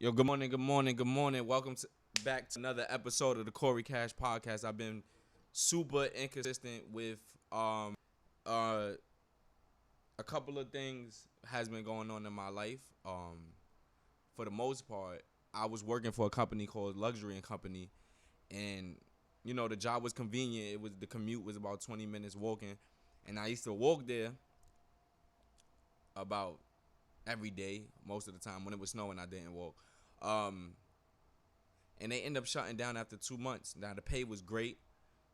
Yo, good morning, good morning, good morning. Welcome back to another episode of the Corey Cash Podcast. I've been super inconsistent with uh a couple of things has been going on in my life. For the most part, I was working for a company called Luxury and Company, and the job was convenient. The commute was about 20 minutes walking, and I used to walk there about every day. Most of the time, when it was snowing, I didn't walk. And they ended up shutting down after 2 months. Now the pay was great.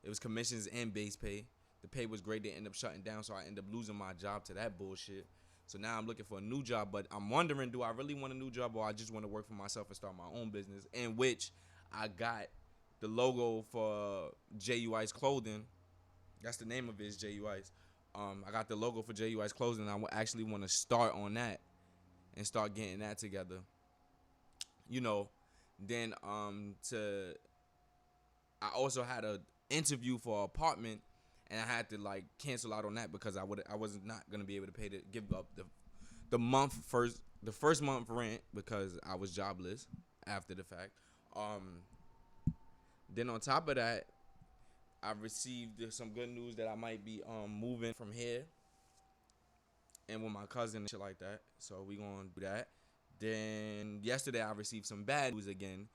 It was commissions and base pay. The pay was great. They ended up shutting down, so I ended up losing my job to that bullshit. So now I'm looking for a new job, but I'm wondering, do I really want a new job, or I just want to work for myself and start my own business, in which I got the logo for JU Ice Clothing. That's the name of it, is JU Ice. I got the logo for JU Ice Clothing, and I actually want to start on that and start getting that together. Then I also had a interview for an apartment, and I had to cancel out on that because I was not gonna be able to give up the first month rent because I was jobless after the fact. Then on top of that, I received some good news that I might be moving from here and with my cousin and shit like that. So we gonna do that. Then yesterday I received some bad news again.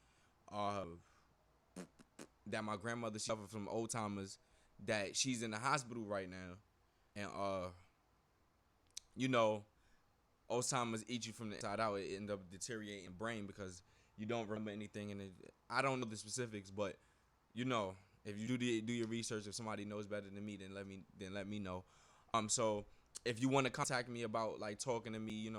That my grandmother suffered from old timers, that she's in the hospital right now. And old timers eat you from the inside out. It end up deteriorating brain because you don't remember anything. And I don't know the specifics, but if you do your research, if somebody knows better than me, then let me know. So if you want to contact me about talking to me,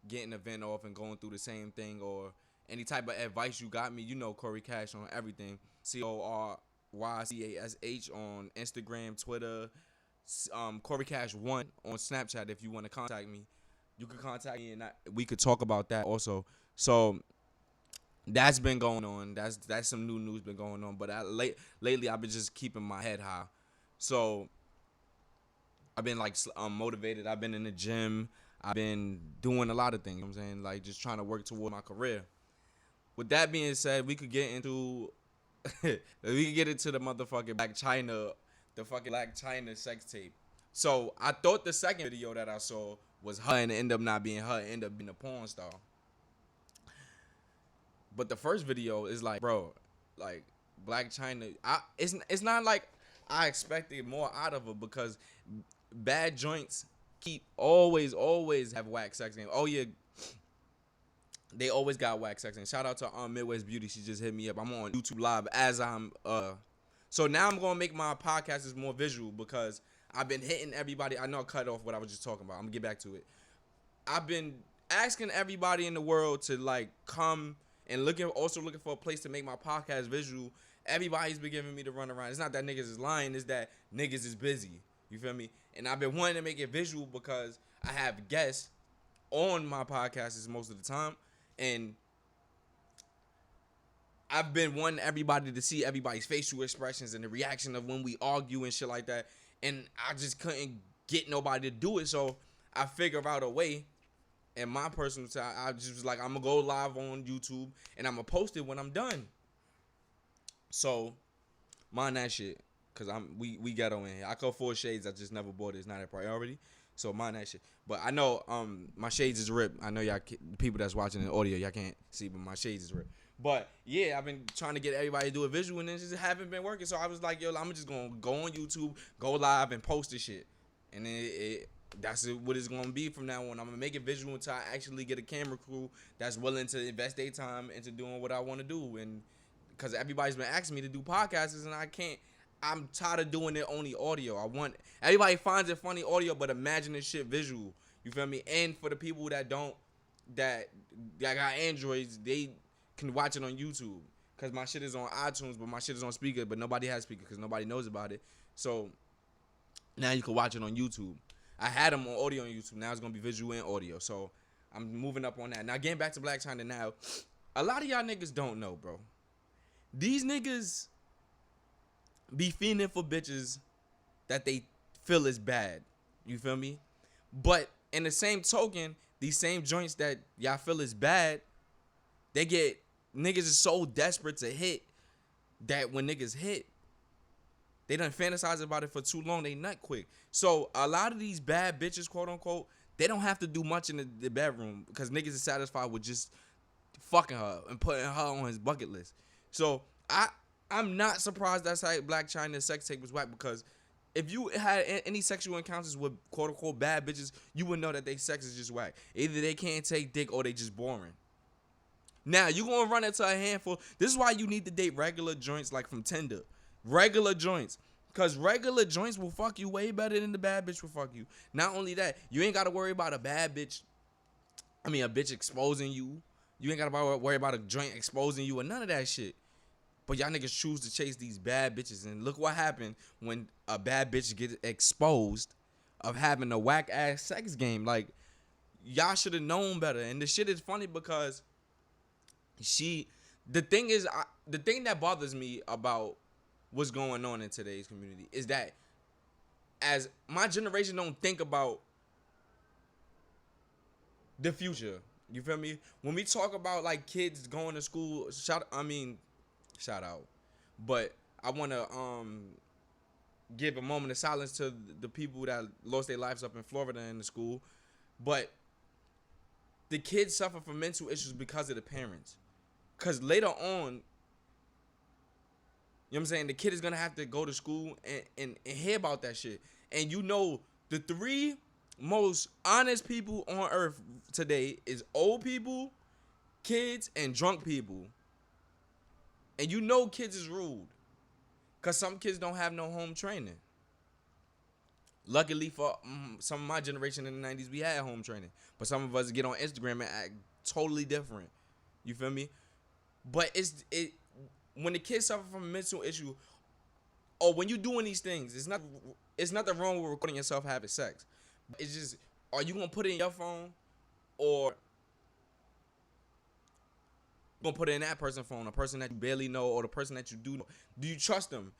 getting the vent off and going through the same thing, or any type of advice you got me, Corey Cash on everything. CORYCASH on Instagram, Twitter, Corey Cash 1 on Snapchat. If you want to contact me, you can contact me and we could talk about that also. So that's been going on. That's some new news been going on. But lately I've been just keeping my head high. So I've been motivated. I've been in the gym. I've been doing a lot of things. You know what I'm saying, just trying to work toward my career. With that being said, we could get into the motherfucking Black China, the fucking Black China sex tape. So I thought the second video that I saw was her, and it ended up not being her. It ended up being a porn star. But the first video is bro, Black China. It's not like I expected more out of her, because bad joints always have whack sex games. Oh yeah, they always got whack sex games. Shout out to Midwest Beauty. She just hit me up. I'm on YouTube Live as I'm so now I'm gonna make my podcast more visual, because I've been hitting everybody. I know I cut off what I was just talking about. I'm gonna get back to it. I've been asking everybody in the world to come and looking for a place to make my podcast visual. Everybody's been giving me the runaround. It's not that niggas is lying, it's that niggas is busy. You feel me? And I've been wanting to make it visual because I have guests on my podcasts most of the time. And I've been wanting everybody to see everybody's facial expressions and the reaction of when we argue and shit like that. And I just couldn't get nobody to do it. So I figured out a way. And my personal side, I just was like, I'm going to go live on YouTube and I'm going to post it when I'm done. So mind that shit. Cause we ghetto in here. I could afford shades. I just never bought it. It's not a priority. So mind that shit. But I know my shades is ripped. I know y'all people that's watching the audio, y'all can't see, but my shades is ripped. But yeah, I've been trying to get everybody to do a visual, and it just haven't been working. So I was like, yo, I'm just gonna go on YouTube, go live, and post this shit. And then that's what it's gonna be from now on. I'm gonna make it visual until I actually get a camera crew that's willing to invest their time into doing what I want to do. And because everybody's been asking me to do podcasts, and I can't. I'm tired of doing it only audio. Everybody finds it funny audio, but imagine this shit visual. You feel me? And for the people that got Androids, they can watch it on YouTube. Cause my shit is on iTunes, but my shit is on speaker, but nobody has speaker because nobody knows about it. So now you can watch it on YouTube. I had them on audio on YouTube. Now it's gonna be visual and audio. So I'm moving up on that. Now getting back to Black China now. A lot of y'all niggas don't know, bro. These niggas be fiending for bitches that they feel is bad. You feel me? But in the same token, these same joints that y'all feel is bad, Niggas is so desperate to hit that when niggas hit, they done fantasize about it for too long. They nut quick. So a lot of these bad bitches, quote unquote, they don't have to do much in the bedroom because niggas is satisfied with just fucking her and putting her on his bucket list. So I'm not surprised that's how Black China's sex tape was whack, because if you had any sexual encounters with quote unquote bad bitches, you would know that they sex is just whack. Either they can't take dick or they just boring. Now you gonna run into a handful. This is why you need to date regular joints like from Tinder. Regular joints. Cause regular joints will fuck you way better than the bad bitch will fuck you. Not only that, you ain't gotta worry about a bitch exposing you. You ain't gotta worry about a joint exposing you or none of that shit. But y'all niggas choose to chase these bad bitches. And look what happened when a bad bitch gets exposed of having a whack ass sex game. Like, y'all should have known better. And the shit is funny because the thing that bothers me about what's going on in today's community is that as my generation don't think about the future. You feel me? When we talk about like kids going to school, shout out. But I want to give a moment of silence to the people that lost their lives up in Florida in the school. But the kids suffer from mental issues because of the parents. Because later on, you know what I'm saying, the kid is going to have to go to school and hear about that shit. And you know, the three most honest people on earth today is old people, kids, and drunk people. And you know kids is rude. Because some kids don't have no home training. Luckily for some of my generation in the 90s, we had home training. But some of us get on Instagram and act totally different. You feel me? But when the kids suffer from a mental issue, or when you doing these things, it's nothing wrong with recording yourself having sex. It's just, are you gonna put it in your phone, or gonna put it in that person's phone, a person that you barely know, or the person that you do know? Do you trust them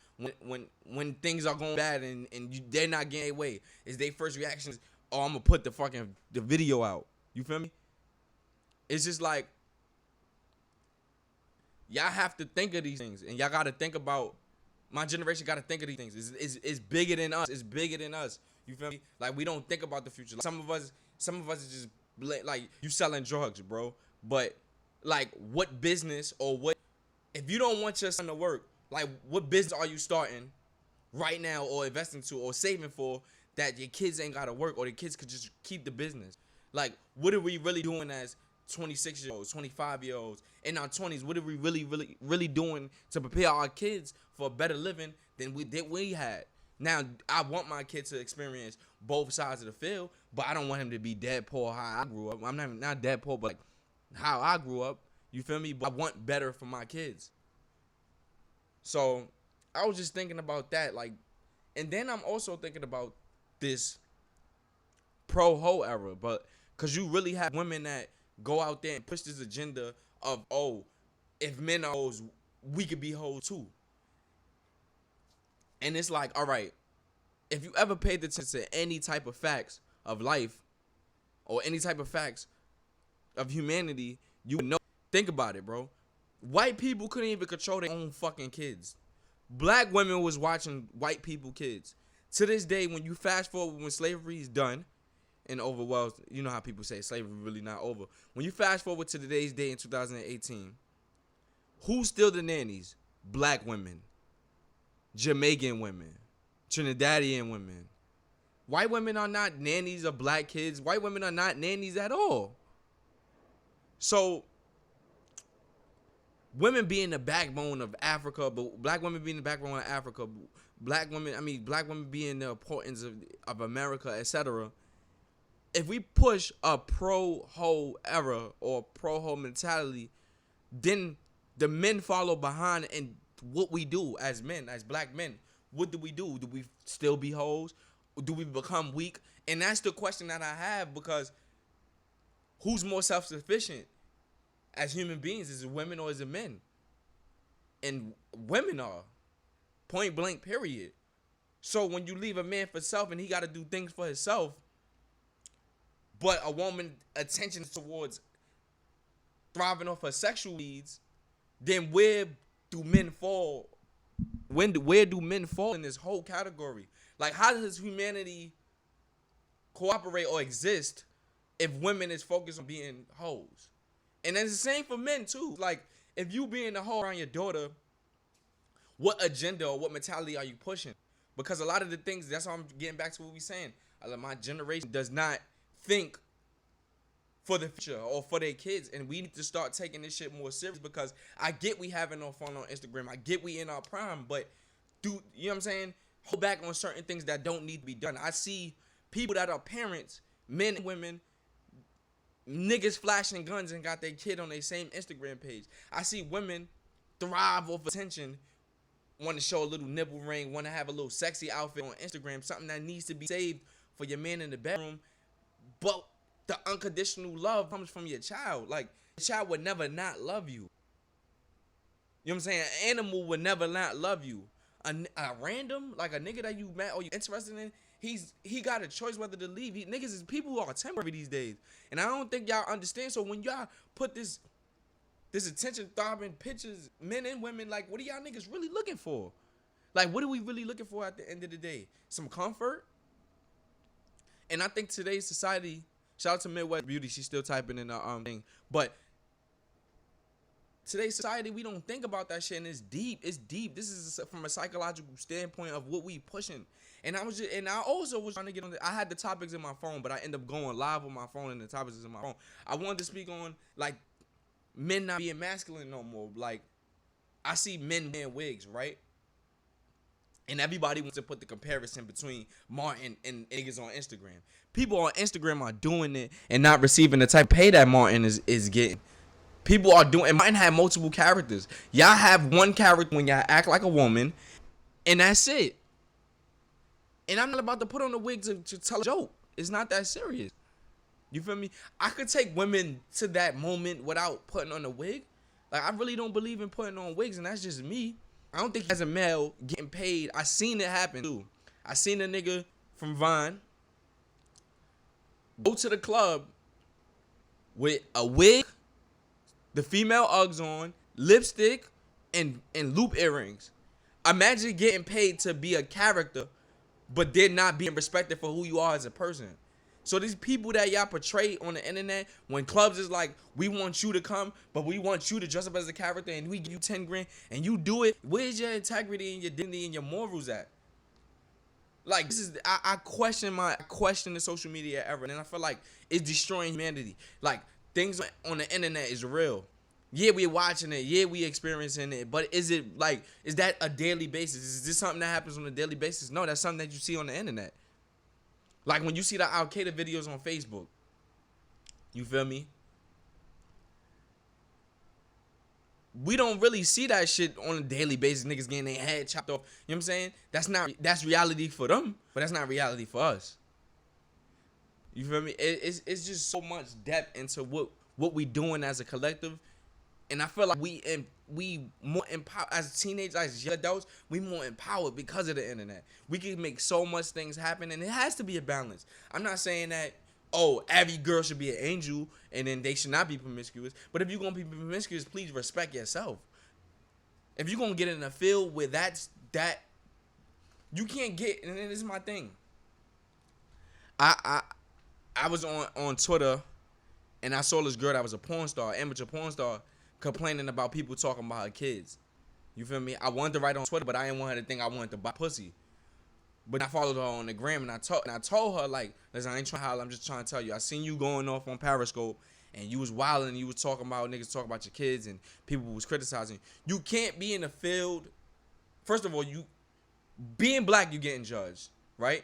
when things are going bad and they're not getting their way? Is their first reaction is, oh, I'm gonna put the video out? You feel me? It's just like, y'all have to think of these things, and y'all gotta think about, my generation gotta think of these things. It's bigger than us. It's bigger than us. You feel me? Like, we don't think about the future. Like, some of us is just like, you selling drugs, bro. But like, what business, or what, if you don't want your son to work, like, what business are you starting right now, or investing to, or saving for, that your kids ain't gotta work, or the kids could just keep the business? Like, what are we really doing as 26-year-olds, 25-year-olds, in our 20s? What are we really doing to prepare our kids for a better living than we had? Now, I want my kid to experience both sides of the field, but I don't want him to be dead poor how I grew up. I'm not dead poor, but like how I grew up. You feel me? But I want better for my kids. So I was just thinking about that, like, and then I'm also thinking about this pro-ho era, but because you really have women that go out there and push this agenda of, oh, if men are hoes, we could be hoes too. And it's like, all right, if you ever paid attention to any type of facts of life, or any type of facts of humanity, you would know. Think about it, bro. White people couldn't even control their own fucking kids. Black women was watching white people kids. To this day, when you fast forward, when slavery is done and over, well, you know how people say slavery really not over. When you fast forward to today's day in 2018, who's still the nannies? Black women, Jamaican women, Trinidadian women. White women are not nannies of black kids. White women are not nannies at all. So, women being the backbone of Africa, but black women being the backbone of Africa, black women being the importance of America, etc. If we push a pro-ho era or pro-ho mentality, then the men follow behind. And what we do as men, as black men, what do we do? Do we still be hoes? Do we become weak? And that's the question that I have, because who's more self-sufficient as human beings? Is it women or is it men? And women are. Point blank, period. So when you leave a man for self and he got to do things for himself, but a woman attention towards thriving off her sexual needs, then where do men fall? Where do men fall in this whole category? Like, how does humanity cooperate or exist if women is focused on being hoes? And it's the same for men too. Like, if you being a hoe around your daughter, what agenda or what mentality are you pushing? Because a lot of the things, that's why I'm getting back to what we saying. My generation does not think for the future or for their kids, and we need to start taking this shit more serious. Because I get we having no fun on Instagram, I get we in our prime, but you know what I'm saying, hold back on certain things that don't need to be done. I see people that are parents, men and women, niggas flashing guns and got their kid on their same Instagram page. I see women thrive off attention, want to show a little nipple ring, want to have a little sexy outfit on Instagram, something that needs to be saved for your man in the bedroom. But the unconditional love comes from your child. Like, the child would never not love you. You know what I'm saying? An animal would never not love you. A random, like a nigga that you met or you interested in, he got a choice whether to leave. Niggas is people who are temporary these days. And I don't think y'all understand. So when y'all put this attention throbbing pictures, men and women, like, what are y'all niggas really looking for? Like, what are we really looking for at the end of the day? Some comfort? And I think today's society, shout out to Midwest Beauty, she's still typing in the thing, but today's society, we don't think about that shit, and it's deep. It's deep. This is from a psychological standpoint of what we pushing. And I also was trying to get on I had the topics in my phone, but I ended up going live on my phone, and the topics is in my phone. I wanted to speak on, like, men not being masculine no more. Like, I see men wearing wigs, right? And everybody wants to put the comparison between Martin and niggas on Instagram. People on Instagram are doing it and not receiving the type of pay that Martin is getting. People are doing, and Martin had multiple characters. Y'all have one character when y'all act like a woman, and that's it. And I'm not about to put on a wig to tell a joke. It's not that serious. You feel me? I could take women to that moment without putting on a wig. Like, I really don't believe in putting on wigs, and that's just me. I don't think as a male getting paid. I seen it happen too. I seen a nigga from Vine go to the club with a wig, the female Uggs on, lipstick, and loop earrings. Imagine getting paid to be a character, but then not being respected for who you are as a person. So these people that y'all portray on the internet, when clubs is like, we want you to come, but we want you to dress up as a character, and we give you 10 grand, and you do it, where's your integrity and your dignity and your morals at? Like, this is, I question the social media era, and I feel like it's destroying humanity. Like, things on the internet is real. Yeah, we're watching it. Yeah, we experiencing it. But is that a daily basis? Is this something that happens on a daily basis? No, that's something that you see on the internet. Like when you see the Al Qaeda videos on Facebook. You feel me? We don't really see that shit on a daily basis. Niggas getting their head chopped off. You know what I'm saying? That's reality for them, but that's not reality for us. You feel me? It's just so much depth into what we doing as a collective. And I feel like we more empowered as teenagers, as young adults. We more empowered because of the internet. We can make so much things happen, and it has to be a balance. I'm not saying that every girl should be an angel and then they should not be promiscuous. But if you're gonna be promiscuous, please respect yourself. If you're gonna get in a field where that you can't get, and this is my thing. I was on Twitter, and I saw this girl that was a porn star, amateur porn star, complaining about people talking about her kids. You feel me? I wanted to write on Twitter, but I didn't want her to think I wanted to buy pussy. But I followed her on the gram, and I told her, like, listen, I ain't trying to holler, I'm just trying to tell you. I seen you going off on Periscope, and you was wilding, and you was talking about niggas talking about your kids, and people was criticizing. You can't be in the field. First of all, you being black, you getting judged, right?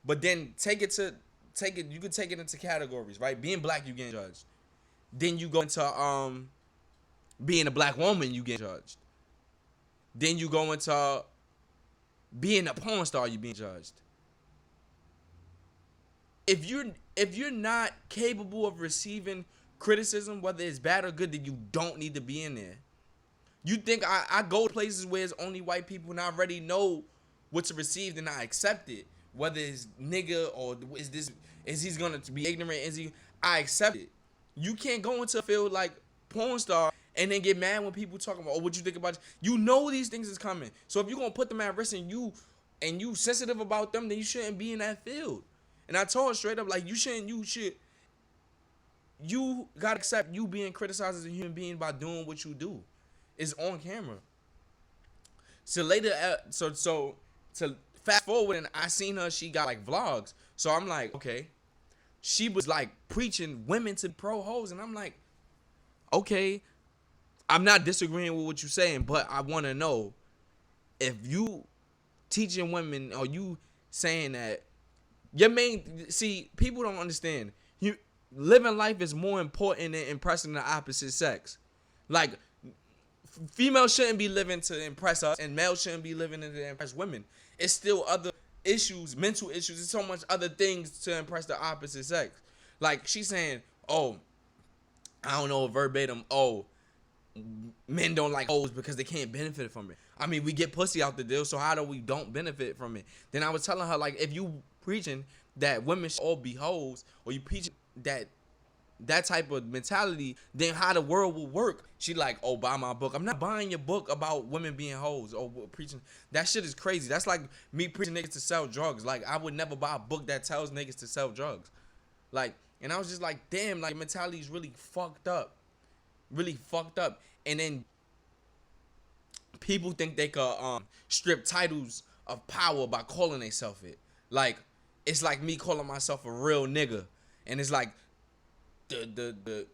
But then you could take it into categories, right? Being black, you getting judged. Then you go into being a black woman, you get judged. Then you go into being a porn star, you being judged. If you're not capable of receiving criticism, whether it's bad or good, then you don't need to be in there. You think I go to places where it's only white people and I already know what to receive, and I accept it. Whether it's nigga or is he gonna be ignorant? I accept it. You can't go into a field like porn star and then get mad when people talking about, oh, what you think about you know these things is coming. So if you're gonna put them at risk and you sensitive about them, then you shouldn't be in that field. And I told her straight up, like, you gotta accept you being criticized as a human being by doing what you do. It's on camera. So later, so to fast forward, and I seen her, she got like vlogs. So I'm like, okay. She was like preaching women to pro hoes, and I'm like, okay, I'm not disagreeing with what you're saying, but I want to know if you teaching women or you saying that your main, see, people don't understand. You living life is more important than impressing the opposite sex. Like, females shouldn't be living to impress us, and males shouldn't be living to impress women. It's still other issues, mental issues. There's so much other things to impress the opposite sex. Like, she's saying, oh, I don't know verbatim, oh, men don't like hoes because they can't benefit from it. I mean, we get pussy out the deal, so how do we don't benefit from it? Then I was telling her, like, if you preaching that women should all be hoes, or you preaching that type of mentality, then how the world will work. She like, oh, buy my book. I'm not buying your book about women being hoes or preaching. That shit is crazy. That's like me preaching niggas to sell drugs. Like, I would never buy a book that tells niggas to sell drugs. Like, and I was just like, damn, like, mentality is really fucked up. Really fucked up. And then people think they could strip titles of power by calling themselves it. Like, it's like me calling myself a real nigga. And it's like the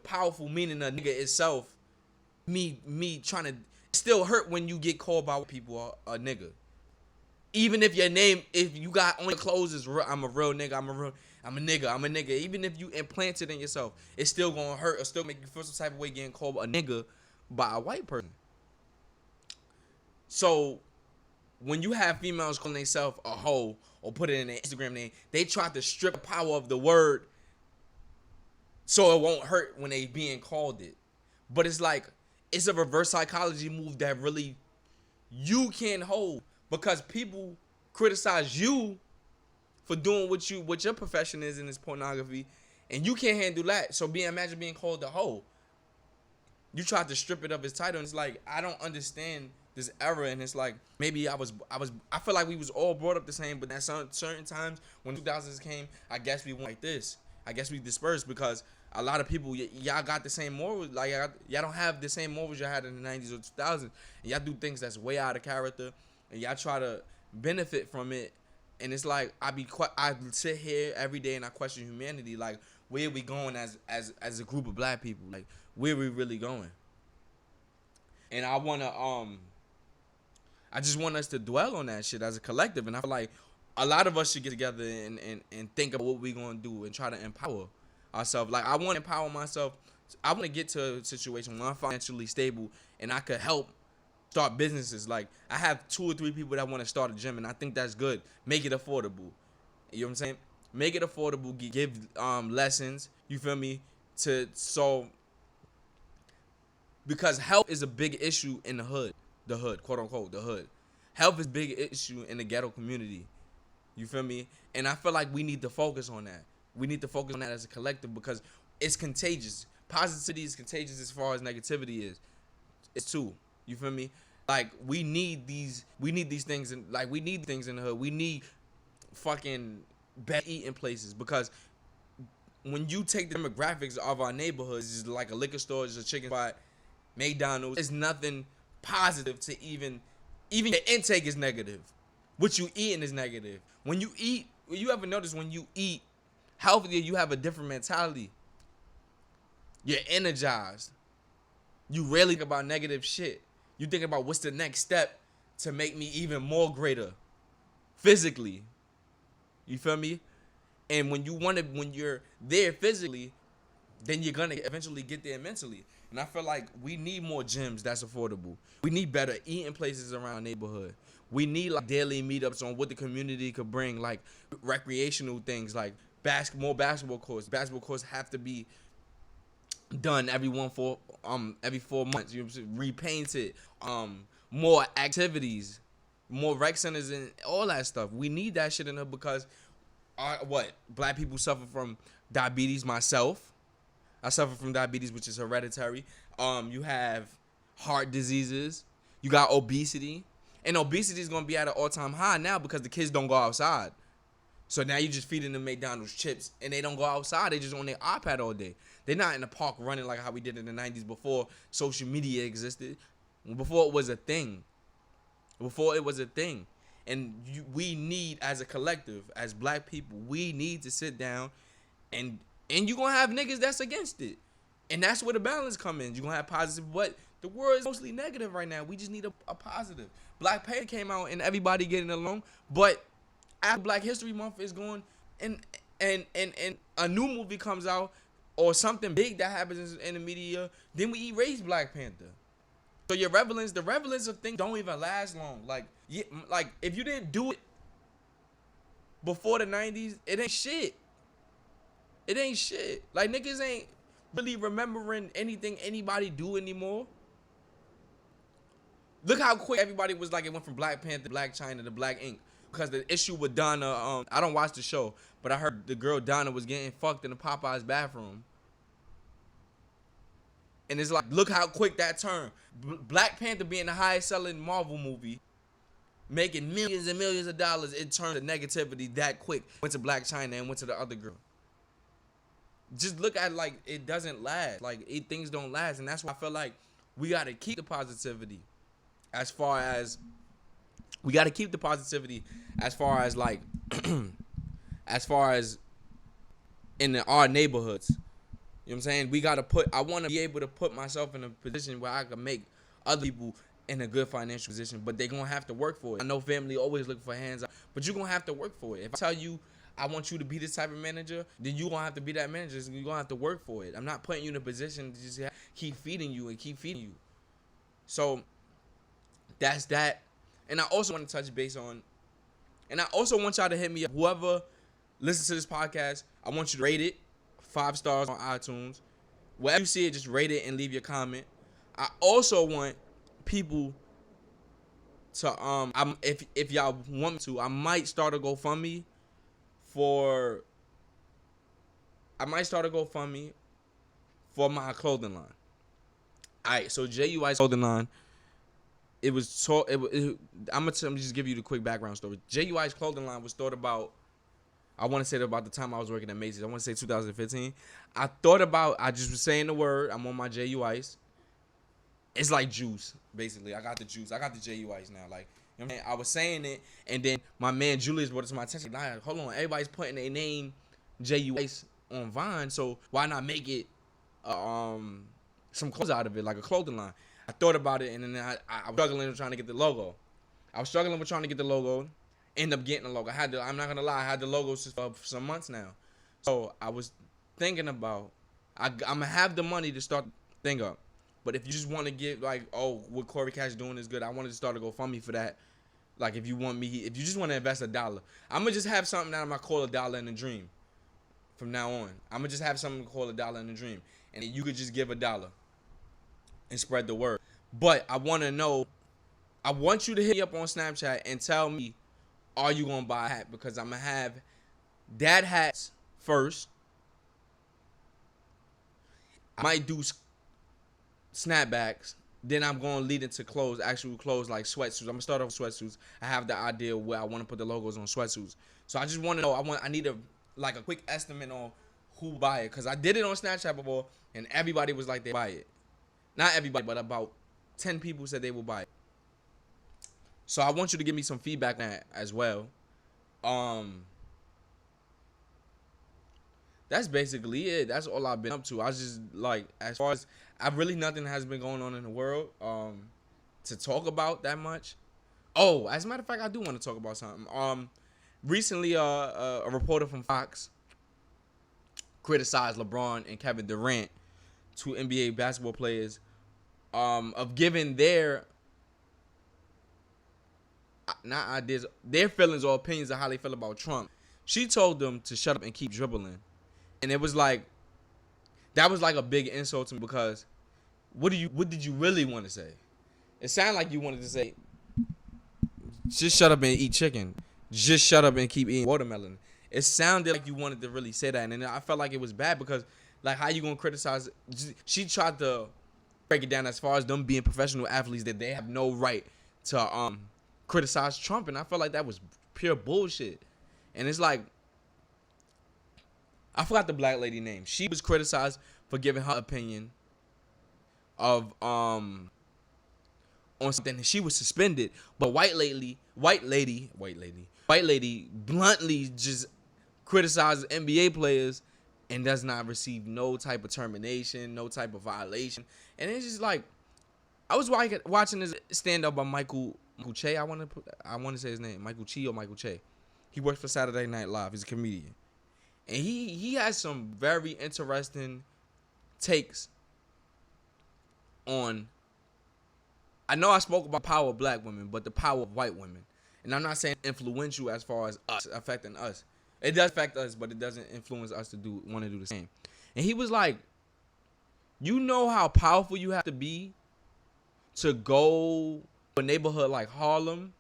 powerful meaning of nigga itself, me trying to still hurt when you get called by people a nigga. Even if your name, if you got on your clothes is real, I'm a real nigga, I'm a nigga. Even if you implant it in yourself, it's still gonna hurt or still make you feel some type of way getting called a nigga by a white person. So when you have females calling themselves a hoe or put it in their Instagram name, they try to strip the power of the word so it won't hurt when they being called it. But it's like, it's a reverse psychology move that really you can't hold, because people criticize you for doing what your profession is in this pornography, and you can't handle that. So imagine being called a hoe. You tried to strip it of its title, and it's like, I don't understand this era. And it's like, maybe I feel like we was all brought up the same, but at certain times when 2000s came, I guess we went like this. I guess we dispersed because a lot of people, y'all got the same morals. Like, y'all don't have the same morals y'all had in the 90s or 2000s. And y'all do things that's way out of character, and y'all try to benefit from it. And it's like, I sit here every day and I question humanity. Like, where are we going as a group of black people? Like, where are we really going? And I just want us to dwell on that shit as a collective. And I feel like a lot of us should get together and think about what we're going to do and try to empower ourselves. Like, I want to empower myself. I want to get to a situation where I'm financially stable and I could help start businesses. Like, I have 2 or 3 people that want to start a gym, and I think that's good. Make it affordable. You know what I'm saying? Make it affordable. Give lessons. You feel me? Because health is a big issue in the hood, quote unquote, the hood. Health is a big issue in the ghetto community. You feel me? And I feel like we need to focus on that. We need to focus on that as a collective because it's contagious. Positivity is contagious as far as negativity is. It's too. You feel me? Like, we need these things, and like, we need things in the hood. We need fucking better eating places, because when you take the demographics of our neighborhoods, it's like a liquor store, just a chicken spot, McDonald's. It's nothing positive to even your intake is negative. What you eating is negative. When you eat, you ever notice when you eat healthier, you have a different mentality. You're energized. You rarely think about negative shit. You think about what's the next step to make me even more greater physically. You feel me? And when you're there physically, then you're gonna eventually get there mentally. And I feel like we need more gyms that's affordable. We need better eating places around our neighborhood. We need like daily meetups on what the community could bring, like recreational things, like more basketball courts. Basketball courts have to be done every 4 months. You know what I'm saying? Repainted. More activities, more rec centers, and all that stuff. We need that shit in there because black people suffer from diabetes myself. I suffer from diabetes, which is hereditary. You have heart diseases. You got obesity. And obesity is going to be at an all-time high now because the kids don't go outside. So now you're just feeding them McDonald's chips, and they don't go outside. They just on their iPad all day. They're not in the park running like how we did in the 90s before social media existed, before it was a thing. And we need, as a collective, as black people, we need to sit down, and you're going to have niggas that's against it. And that's where the balance comes in. You're going to have positive, but the world is mostly negative right now. We just need a positive. Black Panther came out and everybody getting along, but after Black History Month is going and a new movie comes out or something big that happens in the media, then we erase Black Panther. So the relevance of things don't even last long. Like if you didn't do it before the 90s, it ain't shit. It ain't shit. Like, niggas ain't really remembering anything anybody do anymore. Look how quick everybody was like, it went from Black Panther to Black China to Black Ink. Because the issue with Donna, I don't watch the show, but I heard the girl Donna was getting fucked in the Popeyes bathroom. And it's like, look how quick that turned. Black Panther being the highest selling Marvel movie, making millions and millions of dollars, it turned to negativity that quick. Went to Black China and went to the other girl. Just look at, like, it doesn't last. Like, things don't last. And that's why I feel like we got to keep the positivity as far as like as far as in our neighborhoods. You know what I'm saying? I want to be able to put myself in a position where I can make other people in a good financial position, but they're going to have to work for it. I know family always look for hands out, but you're going to have to work for it. If I tell you I want you to be this type of manager, then you're going to have to be that manager. You're going to have to work for it. I'm not putting you in a position to just keep feeding you. So that's that. And I also want to touch base on, and I also want y'all to hit me up. Whoever listens to this podcast, I want you to rate it 5 stars on iTunes. Wherever you see it, just rate it and leave your comment. I also want people to if y'all want me to, I might start a GoFundMe for my clothing line. Alright, so JUI's clothing line. I'm gonna just give you the quick background story. JUI's clothing line was thought about, I want to say about the time I was working at Macy's. I want to say 2015. I just was saying the word. I'm on my JUI's. It's like juice, basically. I got the juice. I got the JUI's now. Like, you know what I'm saying? I was saying it, and then my man Julius brought it to my attention. Like, hold on, everybody's putting their name JUI's on Vine, so why not make it some clothes out of it, like a clothing line? I thought about it, and then I was struggling with trying to get the logo. End up getting the logo. I'm not gonna lie, I had the logo for some months now. So I was thinking about, I'm gonna have the money to start the thing up. But if you just want to get like, oh, what Corey Cash doing is good, I wanted to start a GoFundMe for that. Like, if you just want to invest $1, I'm gonna just have something that I'm gonna call $1 in a dream. From now on, I'm gonna just have something called $1 in a dream, and you could just give $1 and spread the word. But I want you to hit me up on Snapchat and tell me, are you gonna buy a hat? Because I'm gonna have dad hats first. I might do snapbacks. Then I'm gonna lead into actual clothes like sweatsuits. I'm gonna start off with sweatsuits. I have the idea where I want to put the logos on sweatsuits. So I just want to know. I need a quick estimate on who buy it, because I did it on Snapchat before and everybody was like they buy it. Not everybody, but about 10 people said they will buy it. So I want you to give me some feedback on that as well. That's basically it. That's all I've been up to. I was just like, as far as nothing has been going on in the world to talk about that much. Oh, as a matter of fact, I do want to talk about something. Recently, a reporter from Fox criticized LeBron and Kevin Durant, 2 NBA basketball players, of giving their their feelings or opinions of how they feel about Trump. She told them to shut up and keep dribbling. And it was like, that was like a big insult to me, because what did you really want to say? It sounded like you wanted to say, just shut up and eat chicken. Just shut up and keep eating watermelon. it sounded like you wanted to really say that, and then I felt like it was bad because like how you gonna criticize? She tried to break it down as far as them being professional athletes that they have no right to criticize Trump, and I felt like that was pure bullshit. And it's like, I forgot the black lady name. She was criticized for giving her opinion of on something. She was suspended, but white lady bluntly just criticizes NBA players and does not receive no type of termination, no type of violation. And it's just like, I was watching this stand up by Michael Che. I want to say his name, Michael Che or Michael Che. He works for Saturday Night Live. He's a comedian, and he has some very interesting takes on. I know I spoke about power of black women, but the power of white women. And I'm not saying influential as far as us, affecting us. It does affect us, but it doesn't influence us to want to do the same. And he was like, you know how powerful you have to be to go to a neighborhood like Harlem,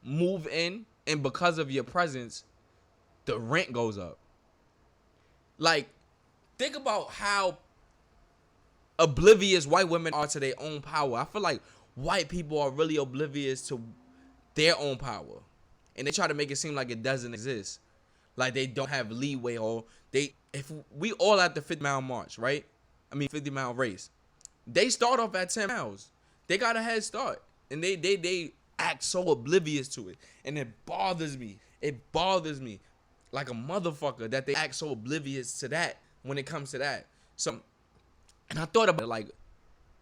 move in, and because of your presence, the rent goes up. Like, think about how oblivious white women are to their own power. I feel like white people are really oblivious to their own power, and they try to make it seem like it doesn't exist, like they don't have leeway, or if we all at the 50-mile march, right? 50-mile race, they start off at 10 miles. They got a head start, and they act so oblivious to it, and it bothers me. It bothers me like a motherfucker that they act so oblivious to that when it comes to that. So, and I thought about it, like,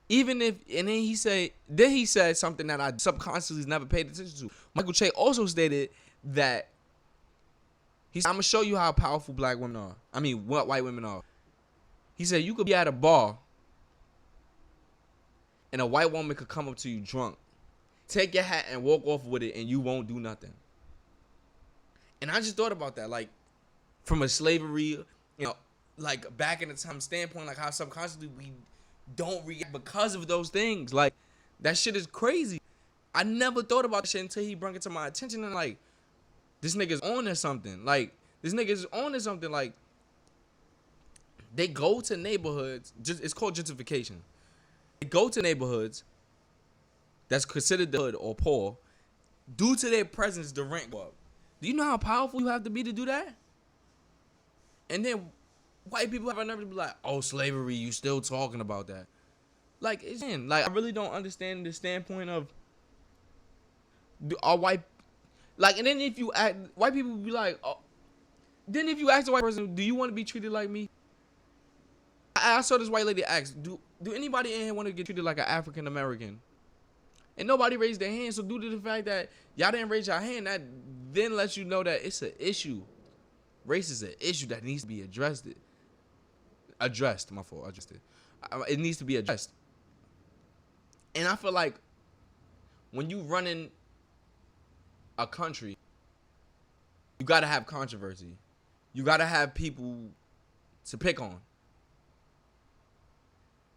even if, and then he said something that I subconsciously never paid attention to. Michael Che also stated that he said, I'm gonna show you how powerful black women are. What white women are. He said, you could be at a bar and a white woman could come up to you drunk, take your hat and walk off with it, and you won't do nothing. And I just thought about that, like, from a slavery, like back in the time standpoint, like how subconsciously we don't react because of those things. Like, that shit is crazy. I never thought about that shit until he brought it to my attention, and like, this nigga's on to something. Like, Like, they go to neighborhoods, it's called gentrification. They go to neighborhoods that's considered the hood or poor. Due to their presence, the rent go up. Do you know how powerful you have to be to do that? And then white people have a nerve to be like, oh, slavery, you still talking about that. Like, I really don't understand the standpoint of, are white, like, and then if you act, white people be like, oh, then if you ask a white person, do you want to be treated like me? I saw this white lady ask, do anybody in here want to get treated like an African American? And nobody raised their hand. So due to the fact that y'all didn't raise your hand, that then lets you know that it's an issue. Race is an issue that needs to be addressed. It needs to be addressed. And I feel like when you running a country, you gotta have controversy. You gotta have people to pick on.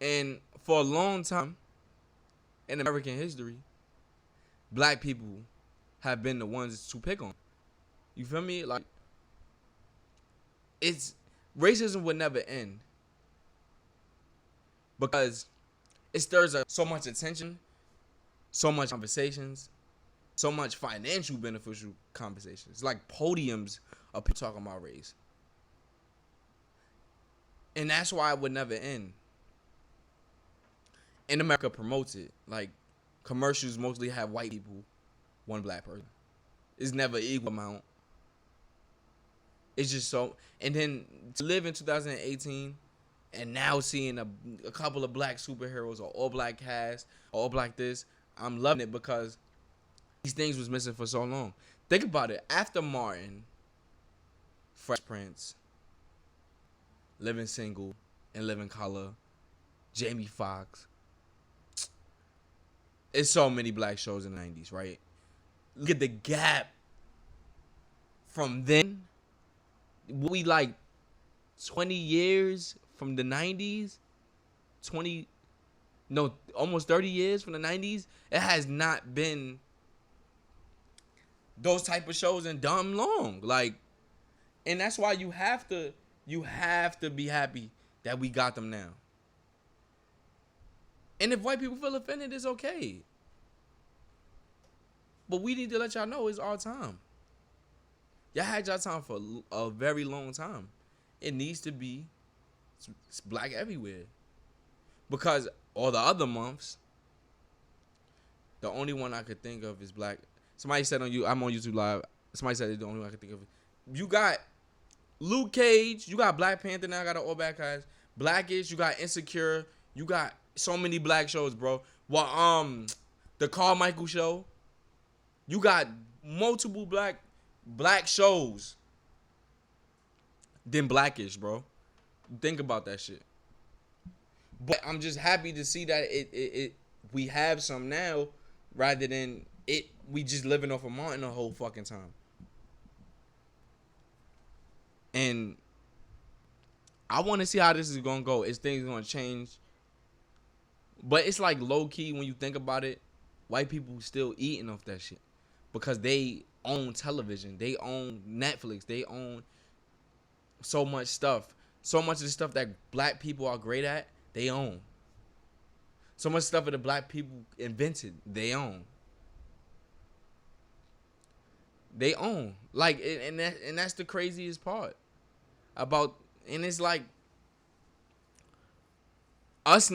And for a long time in American history, black people have been the ones to pick on. You feel me? Like, racism would never end because it stirs up so much attention, so much conversations, so much financial beneficial conversations. It's like podiums of people talking about race. And that's why it would never end. And America promotes it. Like, commercials mostly have white people, one black person. It's never equal amount. It's just so, and then to live in 2018 and now seeing a couple of black superheroes or all black cast or all black this, I'm loving it because these things was missing for so long. Think about it. After Martin, Fresh Prince, Living Single and Living Color, Jamie Foxx, it's so many black shows in the 90s, right? Look at the gap from then. We like 20 years from the 90s, almost 30 years from the 90s. It has not been those type of shows in dumb long. Like, And that's why you have to be happy that we got them now. And if white people feel offended, it's okay. But we need to let y'all know it's our time. Y'all had y'all time for a very long time. It needs to be it's black everywhere. Because all the other months, the only one I could think of is black. Somebody said I'm on YouTube Live. Somebody said it's the only one I could think of. You got Luke Cage. You got Black Panther now. Got an all black cast. Blackish. You got Insecure. You got so many black shows, bro. Well, the Carmichael Show. You got multiple black shows. Then Blackish, bro. Think about that shit. But I'm just happy to see that we have some now, rather than we just living off of Martin the whole fucking time. And I want to see how this is gonna go. Is things gonna change? But it's like low key when you think about it. White people still eating off that shit because they own television, they own Netflix, they own so much stuff. So much of the stuff that black people are great at, they own. So much stuff that the black people invented, they own. They own. Like, and that's the craziest part about, and it's like us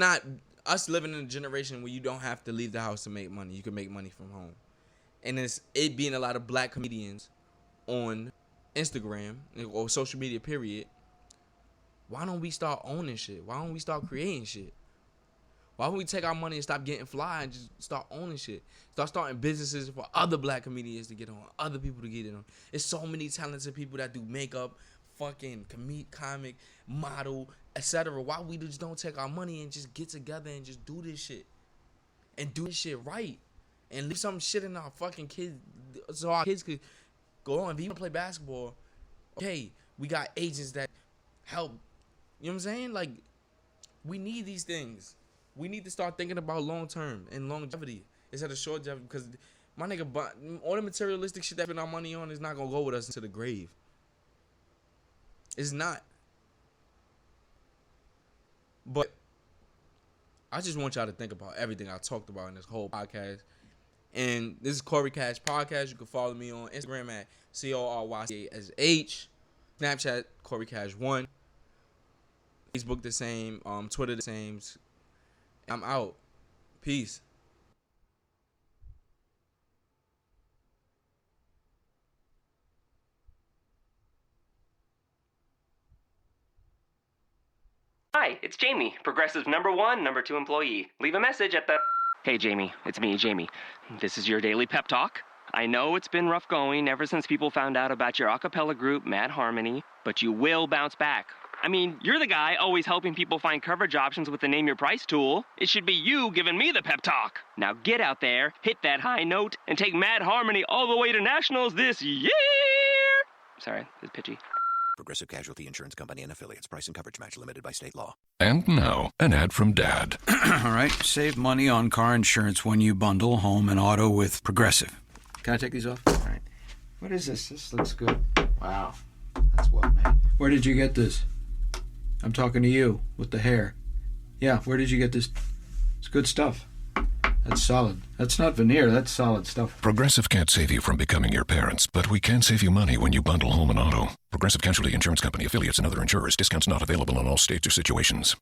living in a generation where you don't have to leave the house to make money. You can make money from home. And it being a lot of black comedians on Instagram or social media, period. Why don't we start owning shit? Why don't we start creating shit? Why don't we take our money and stop getting fly and just start owning shit? Start starting businesses for other black comedians to get on, other people to get in on. There's so many talented people that do makeup, fucking comic, model, etc. Why we just don't take our money and just get together and just do this shit? And do this shit right. And leave some shit in our fucking kids so our kids could go on. If you want to play basketball, okay, we got agents that help. You know what I'm saying? Like, we need these things. We need to start thinking about long term and longevity instead of short longevity, because my nigga, all the materialistic shit that we spend our money on is not gonna go with us into the grave. It's not. But I just want y'all to think about everything I talked about in this whole podcast. And this is Corey Cash Podcast. You can follow me on Instagram at CORYCASH, Snapchat Corey Cash 1, Facebook the same, Twitter the same. I'm out. Peace. Hi, it's Jamie, Progressive #1, #2 employee. Leave a message at the... Hey, Jamie, it's me, Jamie. This is your daily pep talk. I know it's been rough going ever since people found out about your a cappella group, Mad Harmony, but you will bounce back. I mean, you're the guy always helping people find coverage options with the Name Your Price tool. It should be you giving me the pep talk. Now get out there, hit that high note, and take Mad Harmony all the way to nationals this year! Sorry, it's pitchy. Progressive Casualty Insurance Company and Affiliates. Price and coverage match limited by state law. And now, an ad from Dad. All right, save money on car insurance when you bundle home and auto with Progressive. Can I take these off? All right. What is this? This looks good. Wow, that's well made. Where did you get this? I'm talking to you with the hair. Yeah, where did you get this? It's good stuff. That's solid. That's not veneer, that's solid stuff. Progressive can't save you from becoming your parents, but we can save you money when you bundle home and auto. Progressive Casualty Insurance Company, affiliates, and other insurers. Discounts not available in all states or situations.